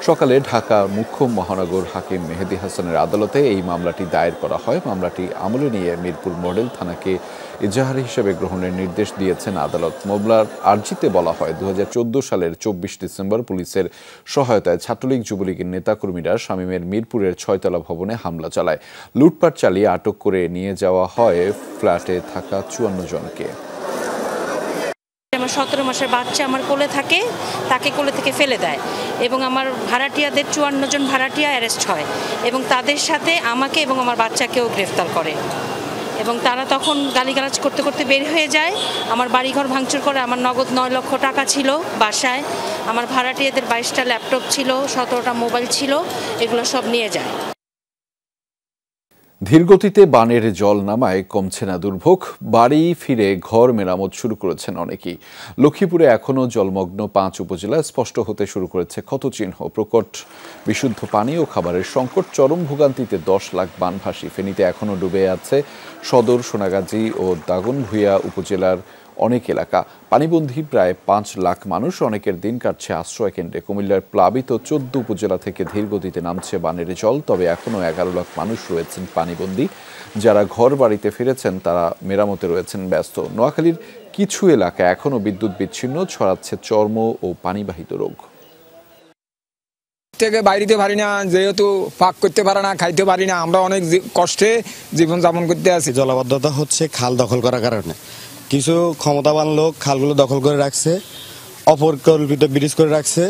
সকালে ঢাকা মুখ্য মহানগর হাকিম মেহেদী হাসানের আদালতে এই মামলাটি দায়ের করা হয়। মামলাটি আমলে নিয়ে মিরপুর মডেল থানাকে এজাহার হিসেবে গ্রহণের নির্দেশ দিয়েছেন আদালত। মামলার আর্জিতে বলা হয়, 2014 সালের 24 ডিসেম্বর পুলিশের সহায়তায় ছাত্রলীগ যুবলীগের নেতাকর্মীরা শামীমের মিরপুরের 6তলা ভবনে হামলা চালায়। লুটপাট চালিয়ে আটক করে নিয়ে যাওয়া হয় ফ্ল্যাটে থাকা 54 জনকে। আমার 17 মাসের বাচ্চা আমার কোলে থাকে, তাকে কোলে থেকে ফেলে দেয় এবং আমার ভাড়াটিয়াদের 54 জন ভাড়াটিয়া অ্যারেস্ট হয় এবং তাদের সাথে আমাকে এবং আমার বাচ্চাকেও গ্রেফতার করে। এবং তারা তখন গালিগালাজ করতে করতে বের হয়ে যায়। আমার বাড়িঘর ভাঙচুর করে, আমার নগদ 9 লক্ষ টাকা ছিল বাসায়, আমার ভাড়াটিয়াদের 22টা ল্যাপটপ ছিল, 17টা মোবাইল ছিল, এগুলো সব নিয়ে যায়। ধীরগতিতে বানের জল নামায় কমছে না দুর্ভোগ, বাড়ি ফিরে ঘর মেরামত শুরু করেছেন অনেকেই। লক্ষ্মীপুরে এখনও জলমগ্ন 5 উপজেলায় স্পষ্ট হতে শুরু করেছে ক্ষতচিহ্ন। প্রকট বিশুদ্ধ পানি ও খাবারের সংকট, চরম ভোগান্তিতে 10 লাখ বানভাসী। ফেনীতে এখনও ডুবে আছে সদর, সোনাগাজী ও দাগনভূঞা উপজেলার অনেক এলাকা। পানিবন্দী প্রায় 5 লাখ মানুষ, অনেকের দিন কাটছে আশ্রয় কেন্দ্রে। কুমিল্লার প্লাবিত 14 উপজেলা থেকে ধীরগতিতে নামছে বানের জল, তবে এখনও 11 লাখ মানুষ রয়েছেন পানিবন্দী। যারা ঘর বাড়িতে ফিরেছেন তারা মেরামতে রয়েছেন ব্যস্ত। নোয়াখালীর কিছু এলাকা এখনও বিদ্যুৎ বিচ্ছিন্ন, ছড়াচ্ছে চর্ম ও পানিবাহিত রোগ। থেকে বাইরে পারি না, যেহেতু পাক করতে পারে না, খাইতে পারি না, আমরা অনেক কষ্টে জীবনযাপন করতে আছি। জলাবদ্ধতা হচ্ছে খাল দখল করার কারণে। কিছু ক্ষমতাবান লোক খালগুলো দখল করে রাখছে, অপরিকল্পিত ব্রিজ করে রাখছে,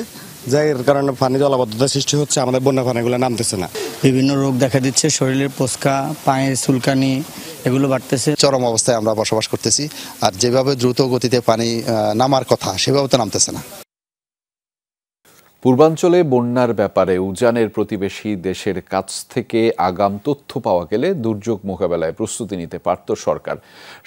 যার কারণে পানি জলাবদ্ধতা সৃষ্টি হচ্ছে, আমাদের বন্যা পানিগুলো নামতেছে না। বিভিন্ন রোগ দেখা দিচ্ছে, শরীরের পোস্কা, পায়ের চুলকানি এগুলো বাড়তেছে। চরম অবস্থায় আমরা বসবাস করতেছি, আর যেভাবে দ্রুত গতিতে পানি নামার কথা সেভাবে তো নামতেছে না। পূর্বাঞ্চলে বন্যার ব্যাপারে উজানের প্রতিবেশী দেশের কাছ থেকে আগাম তথ্য পাওয়া গেলে দুর্যোগ মোকাবেলায় প্রস্তুতি নিতে পারত সরকার।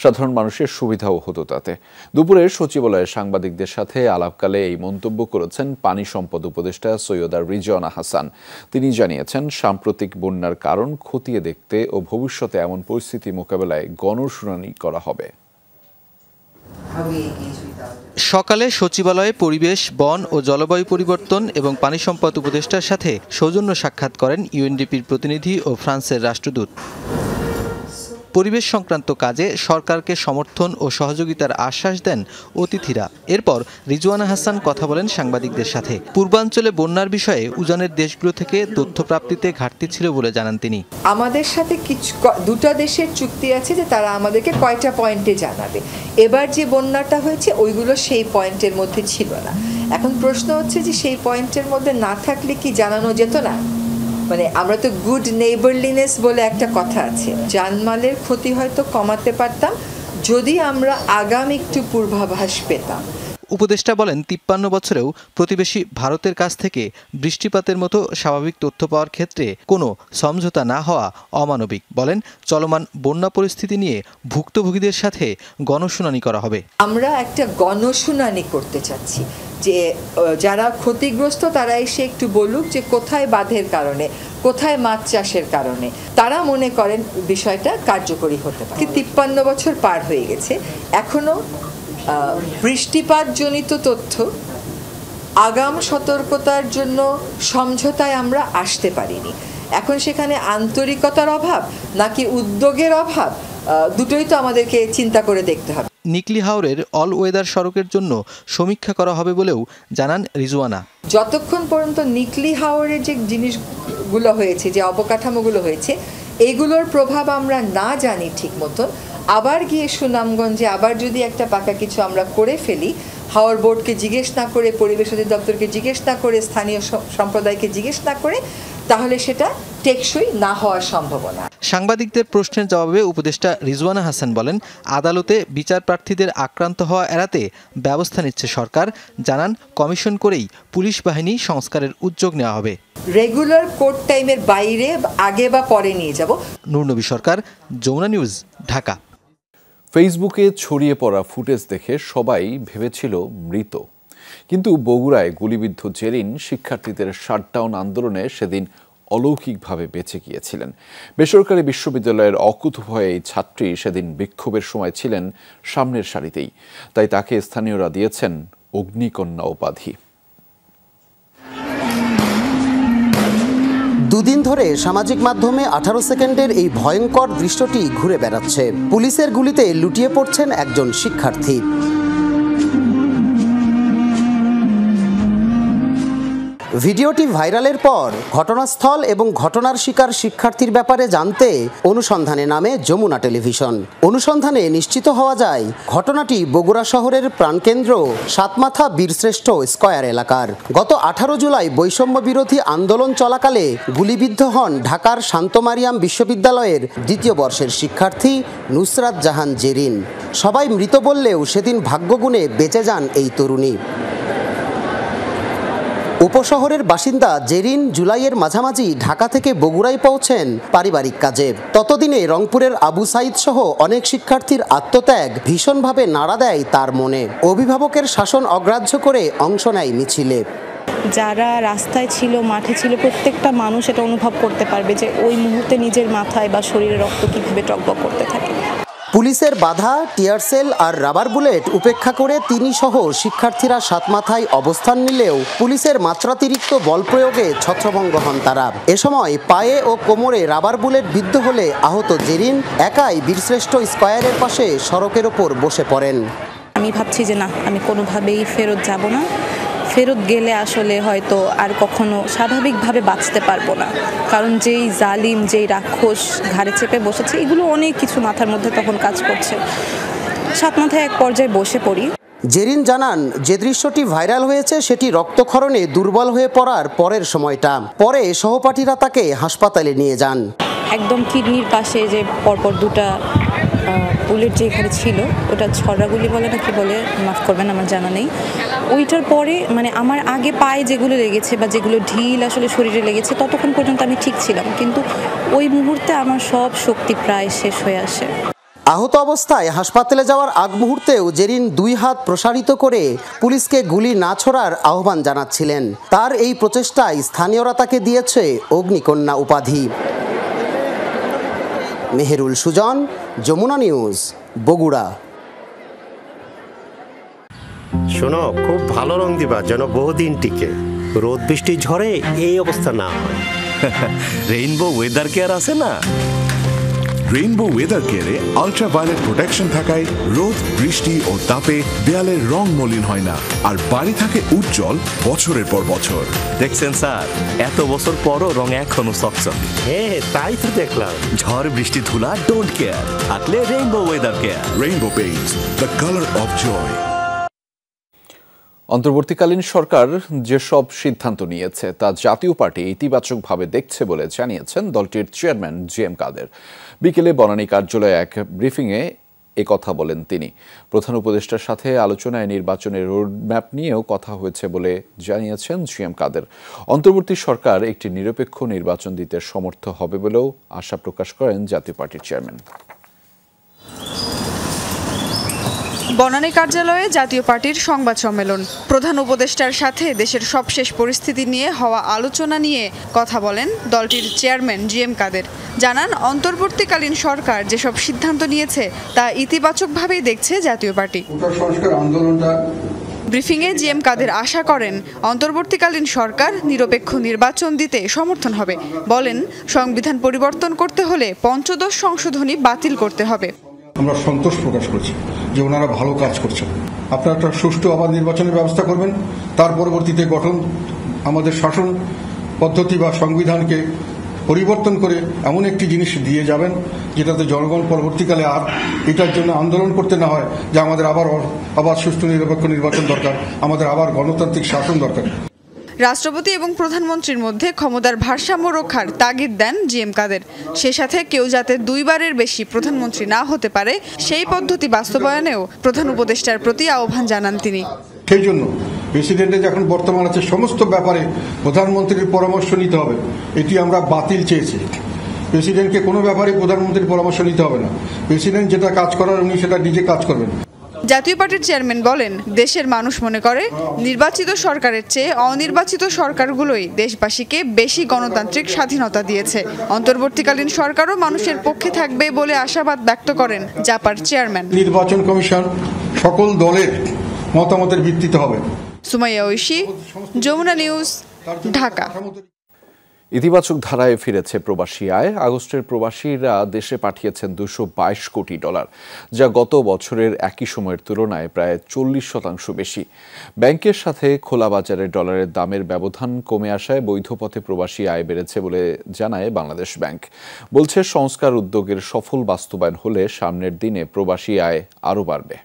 সাধারণ মানুষের সুবিধাও হতো তাতে। দুপুরে সচিবালয়ে সাংবাদিকদের সাথে আলাপকালে এই মন্তব্য করেছেন পানি সম্পদ উপদেষ্টা সৈয়দা রিজওয়ানা হাসান। তিনি জানিয়েছেন, সাম্প্রতিক বন্যার কারণ খতিয়ে দেখতে ও ভবিষ্যতে এমন পরিস্থিতি মোকাবেলায় গণশুনানি করা হবে। সকালে সচিবালয়ে পরিবেশ, বন ও জলবায়ু পরিবর্তন এবং পানি সম্পদ উপদেষ্টার সাথে সৌজন্য সাক্ষাৎ করেন ইউএনডিপির প্রতিনিধি ও ফ্রান্সের রাষ্ট্রদূত। পরিবেশ সংক্রান্ত কাজে সরকারকে সমর্থন ও সহযোগিতার আশ্বাস দেন অতিথিরা। এরপর রিজওয়ানা হাসান কথা বলেন সাংবাদিকদের সাথে। পূর্বাঞ্চলে বন্যার বিষয়ে উজানের দেশগুলো থেকে তথ্য প্রাপ্তিতে ঘাটতি ছিল বলে জানান তিনি। আমাদের সাথে দুটো দেশের চুক্তি আছে যে তারা আমাদেরকে কয়টা পয়েন্টে জানাবে। এবার যে বন্যাটা হয়েছে ওইগুলো সেই পয়েন্টের মধ্যে ছিল না। এখন প্রশ্ন হচ্ছে যে সেই পয়েন্টের মধ্যে না থাকলে কি জানানো যেত না? মানে আমরা তো গুড নেইবারলিনেস বলে একটা কথা আছে, জানমালের ক্ষতি হয়তো কমাতে পারতাম যদি আমরা আগাম একটু পূর্বাভাস পেতাম। উপদেষ্টা বলেন, 53 বছরেও প্রতিবেশী ভারতের কাছ থেকে বৃষ্টিপাতের মতো স্বাভাবিক তথ্য পাওয়ার ক্ষেত্রে কোনো সমঝোতা না হওয়া অমানবিক। বলেন, চলমান বন্যা পরিস্থিতি নিয়ে ভুক্তভোগীদের সাথে গণশুনানি করা হবে। আমরা একটা গণশুনানি করতে চাচ্ছি যে যারা ক্ষতিগ্রস্ত তারা এসে একটু বলুক যে কোথায় বাঁধের কারণে, কোথায় মাছ চাষের কারণে তারা মনে করেন বিষয়টা কার্যকরী হতে পারে। 53 বছর পার হয়ে গেছে, এখনো বৃষ্টিপাতজনিত তথ্য আগাম সতর্কতার জন্য সমঝোতায় আমরা আসতে পারিনি। এখন সেখানে আন্তরিকতার অভাব নাকি উদ্যোগের অভাব, দুটোই তো আমাদেরকে চিন্তা করে দেখতে হবে। নিকলি হাওরের অল ওয়েদার সড়কের জন্য সমীক্ষা করা হবে বলেও জানান রিজওয়ানা। যতক্ষণ পর্যন্ত নিকলি হাওরের যে জিনিসগুলো হয়েছে, যে অবকাঠামোগুলো হয়েছে, এগুলোর প্রভাব আমরা না জানি ঠিক মতন, আবার গিয়ে সুনামগঞ্জে আবার যদি একটা পাকা কিছু আমরা করে ফেলি, হাওর বোর্ডকে জিজ্ঞেস না করে, পরিবেশ অধিদপ্তরকে জিজ্ঞেস না করে, স্থানীয় সম্প্রদায়কে জিজ্ঞেস না করে, তাহলে সেটা টেকসই না হওয়ার সম্ভাবনা। সাংবাদিকদের প্রশ্নের জবাবে উপদেষ্টা রিজওয়ানা হাসান বলেন, আদালতে বিচার প্রার্থীদের আক্রান্ত হওয়া এড়াতে ব্যবস্থা নিচ্ছে সরকার। জানান, কমিশন করেই পুলিশ বাহিনী সংস্কারের উদ্যোগ নেওয়া হবে। রেগুলার কোর্ট টাইমের বাইরে আগে বা পরে নিয়ে যাব। নূরনবী সরকার, যমুনা নিউজ, ঢাকা। ফেসবুকে ছড়িয়ে পড়া ফুটেজ দেখে সবাই ভেবেছিল মৃত, কিন্তু বগুড়ায় গুলিবিদ্ধ জেরিন শিক্ষার্থীদের শাটডাউন আন্দোলনে সেদিন অলৌকিকভাবে বেঁচে গিয়েছিলেন। বেসরকারি বিশ্ববিদ্যালয়ের অকুতোভয় এই ছাত্রী সেদিন বিক্ষোভের সময় ছিলেন সামনের সারিতেই, তাই তাকে স্থানীয়রা দিয়েছেন অগ্নিকন্যা উপাধি। দুদিন ধরে সামাজিক মাধ্যমে 18 সেকেন্ডের এই ভয়ঙ্কর দৃশ্যটি ঘুরে বেড়াচ্ছে। পুলিশের গুলিতে লুটিয়ে পড়ছেন একজন শিক্ষার্থী। ভিডিওটি ভাইরালের পর ঘটনাস্থল এবং ঘটনার শিকার শিক্ষার্থীর ব্যাপারে জানতে অনুসন্ধানে নামে যমুনা টেলিভিশন। অনুসন্ধানে নিশ্চিত হওয়া যায় ঘটনাটি বগুড়া শহরের প্রাণকেন্দ্র সাতমাথা বীরশ্রেষ্ঠ স্কয়ার এলাকার। গত 18 জুলাই বৈষম্য বিরোধী আন্দোলন চলাকালে গুলিবিদ্ধ হন ঢাকার শান্ত মারিয়াম বিশ্ববিদ্যালয়ের 2য় বর্ষের শিক্ষার্থী নুসরাত জাহান জেরিন। সবাই মৃত বললেও সেদিন ভাগ্যগুণে বেঁচে যান এই তরুণী। উপশহরের বাসিন্দা জেরিন জুলাইয়ের মাঝামাঝি ঢাকা থেকে বগুড়ায় পৌঁছেন পারিবারিক কাজে। ততদিনে রংপুরের আবু সাইদ সহ অনেক শিক্ষার্থীর আত্মত্যাগ ভীষণভাবে নাড়া দেয় তার মনে। অভিভাবকের শাসন অগ্রাহ্য করে অংশ নেয় মিছিলে। যারা রাস্তায় ছিল, মাঠে ছিল, প্রত্যেকটা মানুষ এটা অনুভব করতে পারবে যে ওই মুহূর্তে নিজের মাথায় বা শরীরে রক্ত কীভাবে টকবক করতে থাকে। পুলিশের বাধা, টিয়ারসেল আর রাবার বুলেট উপেক্ষা করে তিনি সহ শিক্ষার্থীরা সাতমাথায় অবস্থান নিলেও পুলিশের মাত্রাতিরিক্ত বল প্রয়োগে ছত্রভঙ্গ হন তারা। এ সময় পায়ে ও কোমরে রাবার বুলেট বিদ্ধ হলে আহত জেরিন একাই বীরশ্রেষ্ঠ স্কয়ারের পাশে সড়কের ওপর বসে পড়েন। আমি ভাবছি যে না, আমি কোনোভাবেই ফেরত যাব না। ফেরত গেলে আসলে হয়তো আর কখনো স্বাভাবিকভাবে বাঁচতে পারবো না, কারণ যেই জালিম, যেই রাক্ষস ঘাড়ে চেপে বসেছে, এগুলো অনেক কিছু মাথার মধ্যে তখন কাজ করছে। সাতমাথায় এক পর্যায়ে বসে পড়ি। জেরিন জানান, যে দৃশ্যটি ভাইরাল হয়েছে সেটি রক্তক্ষরণে দুর্বল হয়ে পড়ার পরের সময়টা। পরে সহপাঠীরা তাকে হাসপাতালে নিয়ে যান। একদম কিডনির পাশে যে পরপর দুটা বুলেট যেখানে ছিল, ওটা ছড়াগুলি বলে না কি বলে, মাফ করবেন আমার জানা নেই। ওইটার পরে মানে আমার আগে পায়ে যেগুলো লেগেছে বা যেগুলো ঢিল আসলে শরীরে লেগেছে, ততক্ষণ পর্যন্ত আমি ঠিক ছিলাম, কিন্তু ওই মুহূর্তে আমার সব শক্তি প্রায় শেষ হয়ে আসে। আহত অবস্থায় হাসপাতালে যাওয়ার আগ মুহূর্তেও জেরিন 2 হাত প্রসারিত করে পুলিশকে গুলি না ছোড়ার আহ্বান জানাচ্ছিলেন। তার এই প্রচেষ্টায় স্থানীয়রা তাকে দিয়েছে অগ্নিকন্যা উপাধি। মেহেরুল সুজন, যমুনা নিউজ, বগুড়া। শোনো, খুব ভালো রং দিবা যেন বহুদিন টিকে। রোদ বৃষ্টি ঝড়ে এই অবস্থা না হয়। রেইনবো ওয়েদার কেয়ার আছে না? রেইনবো ওয়েদার কেয়ারে আল্ট্রাভায়োলেট প্রোটেকশন থাকায় রোদ, বৃষ্টি ও তাপে দেয়ালের রং মলিন হয় না, আর বাড়ি থাকে উজ্জ্বল বছরের পর বছর। দেখছেন স্যার, এত বছর পরও রং এখনো চকচকে। হ্যাঁ, তাই তো দেখলাম। ঝড় বৃষ্টি ধুলা ডোন্ট কেয়ার, থাকলে rainbow weather care. Rainbow paints, the colour of joy. অন্তর্বর্তীকালীন সরকার যেসব সিদ্ধান্ত নিয়েছে তা জাতীয় পার্টি ইতিবাচকভাবে দেখছে বলে জানিয়েছেন দলটির চেয়ারম্যান জিএম কাদের। বিকেলে বনানী কার্যালয়ে এক ব্রিফিংয়ে একথা বলেন তিনি। প্রধান উপদেষ্টার সাথে আলোচনায় নির্বাচনের রোডম্যাপ নিয়েও কথা হয়েছে বলে জানিয়েছেন জিএম কাদের। অন্তর্বর্তী সরকার একটি নিরপেক্ষ নির্বাচন দিতে সমর্থ হবে বলেও আশা প্রকাশ করেন জাতীয় পার্টির চেয়ারম্যান। বনানী কার্যালয়ে জাতীয় পার্টির সংবাদ সম্মেলন। প্রধান উপদেষ্টার সাথে দেশের সবশেষ পরিস্থিতি নিয়ে হওয়া আলোচনা নিয়ে কথা বলেন দলটির চেয়ারম্যান জিএম কাদের। জানান, অন্তর্বর্তীকালীন সরকার যেসব সিদ্ধান্ত নিয়েছে তা ইতিবাচকভাবেই দেখছে জাতীয় পার্টি। ব্রিফিংয়ে জিএম কাদের আশা করেন অন্তর্বর্তীকালীন সরকার নিরপেক্ষ নির্বাচন দিতে সমর্থন হবে। বলেন, সংবিধান পরিবর্তন করতে হলে ৫৫ সংশোধনী বাতিল করতে হবে। আমরা সন্তোষ প্রকাশ করছি যে ওনারা ভালো কাজ করছেন। আপনারা একটা সুষ্ঠু আবার নির্বাচনের ব্যবস্থা করবেন, তার পরবর্তীতে আমাদের শাসন পদ্ধতি বা সংবিধানকে পরিবর্তন করে এমন একটি জিনিস দিয়ে যাবেন যেটাতে জনগণ পরবর্তীকালে আর এটার জন্য আন্দোলন করতে না হয় যে আমাদের আবার সুষ্ঠু নিরপেক্ষ নির্বাচন দরকার, আমাদের আবার গণতান্ত্রিক শাসন দরকার। রাষ্ট্রপতি এবং প্রধানমন্ত্রীর মধ্যে ক্ষমতার ভারসাম্য রক্ষার তাগিদ দেন জিএম কাদের। সে সাথে কেউ যাতে 2 বারের বেশি প্রধানমন্ত্রী না হতে পারে সেই পদ্ধতি বাস্তবায়নেও প্রধান উপদেষ্টার প্রতি আহ্বান জানান তিনি। সেই জন্য প্রেসিডেন্টের যখন বর্তমান আছে সমস্ত ব্যাপারে প্রধানমন্ত্রীর পরামর্শ নিতে হবে, এটি আমরা বাতিল চেয়েছি। প্রেসিডেন্টকে কোনো ব্যাপারে প্রধানমন্ত্রীর পরামর্শ নিতে হবে না। প্রেসিডেন্ট যেটা কাজ করার উনি সেটা নিজে কাজ করবেন। জাতীয় পার্টির চেয়ারম্যান বলেন, দেশের মানুষ মনে করে নির্বাচিত সরকারের চেয়ে অনির্বাচিত সরকারগুলোই দেশবাসীকে বেশি গণতান্ত্রিক স্বাধীনতা দিয়েছে। অন্তর্বর্তীকালীন সরকারও মানুষের পক্ষে থাকবে বলে আশাবাদ ব্যক্ত করেন জাপার চেয়ারম্যান। নির্বাচন কমিশন সকল দলের মতামতের ভিত্তিতে হবে। সুমাইয়া ঐশী, যমুনা নিউজ, ঢাকা। ইতিবাচক ধারায় ফিরেছে প্রবাসী আয়। আগস্টের প্রবাসীরা দেশে পাঠিয়েছেন $222 কোটি, যা গত বছরের একই সময়ের তুলনায় প্রায় 40% বেশি। ব্যাংকের সাথে খোলা বাজারে ডলারের দামের ব্যবধান কমে আসায় বৈধ পথে প্রবাসী আয় বেড়েছে বলে জানায় বাংলাদেশ ব্যাংক। বলছে, সংস্কার উদ্যোগের সফল বাস্তবায়ন হলে সামনের দিনে প্রবাসী আয় আরও বাড়বে।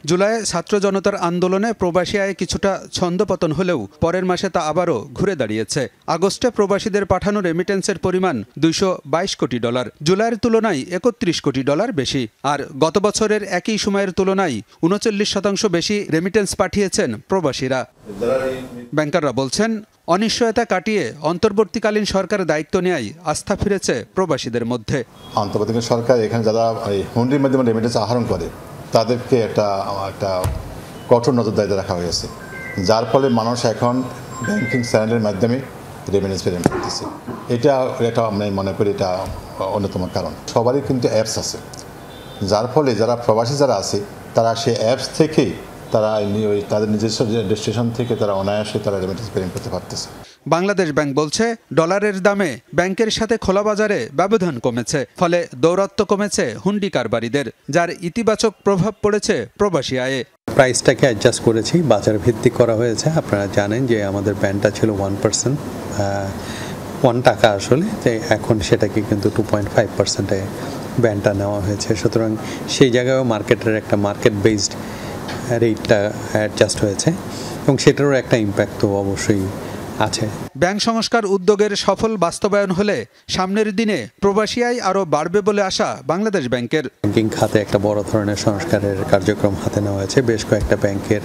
জুলাইয়ে ছাত্র জনতার আন্দোলনে প্রবাসী আয়ে কিছুটা ছন্দপতন হলেও পরের মাসে তা আবারও ঘুরে দাঁড়িয়েছে। আগস্টে প্রবাসীদের পাঠানো রেমিটেন্সের পরিমাণ $222 কোটি, জুলাইয়ের তুলনায় $31 কোটি বেশি। আর গত বছরের একই সময়ের তুলনায় 39% বেশি রেমিটেন্স পাঠিয়েছেন প্রবাসীরা। ব্যাংকাররা বলছেন, অনিশ্চয়তা কাটিয়ে অন্তর্বর্তীকালীন সরকার দায়িত্ব নেয় আস্থা ফিরেছে প্রবাসীদের মধ্যে। অন্তর্বর্তীকালীন সরকার এখানে যারা হুন্ডির মাধ্যমে রেমিটেন্স আহরণ করে তাদেরকে একটা কঠোর নজরদারিতে রাখা হয়েছে, যার ফলে মানুষ এখন ব্যাংকিং চ্যানেলের মাধ্যমে রেমিটেন্স পেমেন্ট করতেছে। এটা আমি মনে করি এটা অন্যতম কারণ। সবারই কিন্তু অ্যাপস আছে, যার ফলে যারা প্রবাসী যারা আছে তারা সেই অ্যাপস থেকেই তারা তাদের নিজস্ব ডেস্টিনেশন থেকে তারা অনায়াসে তারা রেমিটেন্স পেমেন্ট করতে পারতেছে। বাংলাদেশ ব্যাংক বলছে, ডলারের দামে ব্যাংকের সাথে খোলা বাজারে ব্যবধান কমেছে, ফলে দৌরাত্ম্য কমেছে হুন্ডি কারবারিদের, যার ইতিবাচক প্রভাব পড়েছে প্রবাসী আয়ে। প্রাইসটাকে অ্যাডজাস্ট করেছি, বাজার ভিত্তিক করা হয়েছে। আপনারা জানেন যে আমাদের ব্যান্ডটা ছিল 1%, $1 আসলে, যে এখন সেটাকে কিন্তু 2.5%-এ ব্যান্ডটা নেওয়া হয়েছে। সুতরাং সেই জায়গায়ও মার্কেটের একটা মার্কেট বেসড রেটটা অ্যাডজাস্ট হয়েছে এবং সেটারও একটা ইম্প্যাক্ট তো অবশ্যই আছে। ব্যাংক সংস্কার উদ্যোগের সফল বাস্তবায়ন হলে সামনের দিনে প্রবাসী আয় আরও বাড়বে বলে আশা বাংলাদেশ ব্যাংকের। ব্যাংকিং খাতে একটা বড় ধরনের সংস্কারের কার্যক্রম হাতে নেওয়া হয়েছে। বেশ কয়েকটা ব্যাংকের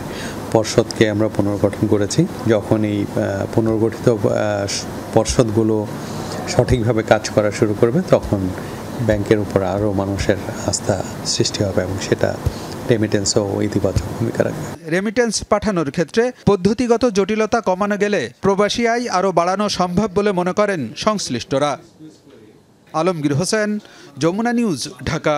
পর্ষদকে আমরা পুনর্গঠন করেছি। যখন এই পুনর্গঠিত পর্ষদগুলো সঠিকভাবে কাজ করা শুরু করবে, তখন ব্যাংকের উপর আরও মানুষের আস্থা সৃষ্টি হবে এবং সেটা রেমিটেন্সও ইতিবাচক ভূমিকা রাখবে। রেমিটেন্স পাঠানোর ক্ষেত্রে পদ্ধতিগত জটিলতা কমানো গেলে প্রবাসী আয় আরও বাড়ানো সম্ভব বলে মনে করেন সংশ্লিষ্টরা। আলমগীর হোসেন, যমুনা নিউজ, ঢাকা।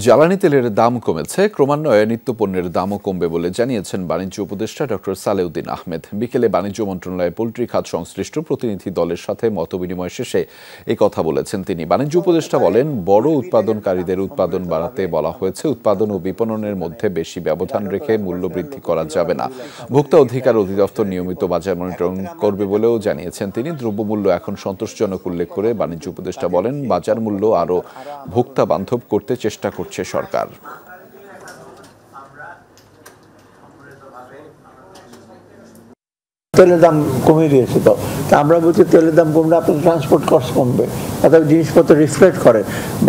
জ্বালানি তেলের দাম কমেছে, ক্রমান্বয়ে নিত্যপণ্যের দামও কমবে বলে জানিয়েছেন বাণিজ্য উপদেষ্টা ডক্টর সালেউদ্দিন আহমেদ। বিকেলে বাণিজ্য মন্ত্রণালয়ে পোল্ট্রি খাত সংশ্লিষ্ট প্রতিনিধি দলের সাথে মতবিনিময় শেষে এই কথা বলেছেন তিনি। বাণিজ্য উপদেষ্টা বলেন, বড় উৎপাদনকারীদের উৎপাদন বাড়াতে বলা হয়েছে। উৎপাদন ও বিপণনের মধ্যে বেশি ব্যবধান রেখে মূল্য বৃদ্ধি করা যাবে না। ভোক্তা অধিকার অধিদপ্তর নিয়মিত বাজার মনিটরিং করবে বলেও জানিয়েছেন তিনি। দ্রব্যমূল্য এখন সন্তোষজনক উল্লেখ করে বাণিজ্য উপদেষ্টা বলেন, বাজার মূল্য আরও ভোক্তা বান্ধব করতে চেষ্টা করছে সরকার। তেলের দাম কমিয়ে দিয়েছে, তো আমরা বলছি তেলের দাম কমলে আপনার ট্রান্সপোর্ট কস্ট কমবে, অর্থাৎ জিনিসপত্র রিফ্লেক্ট করে।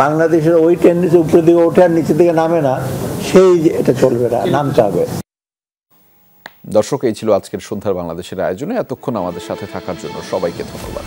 বাংলাদেশের ওই টেন্ডেন্সি উপরের দিকে ওঠে আর নিচের দিকে নামে না, সেই এটা চলবে না, নামতে হবে। দর্শক, এই ছিল আজকের সন্ধ্যার বাংলাদেশের আয়োজনে। এতক্ষণ আমাদের সাথে থাকার জন্য সবাইকে ধন্যবাদ।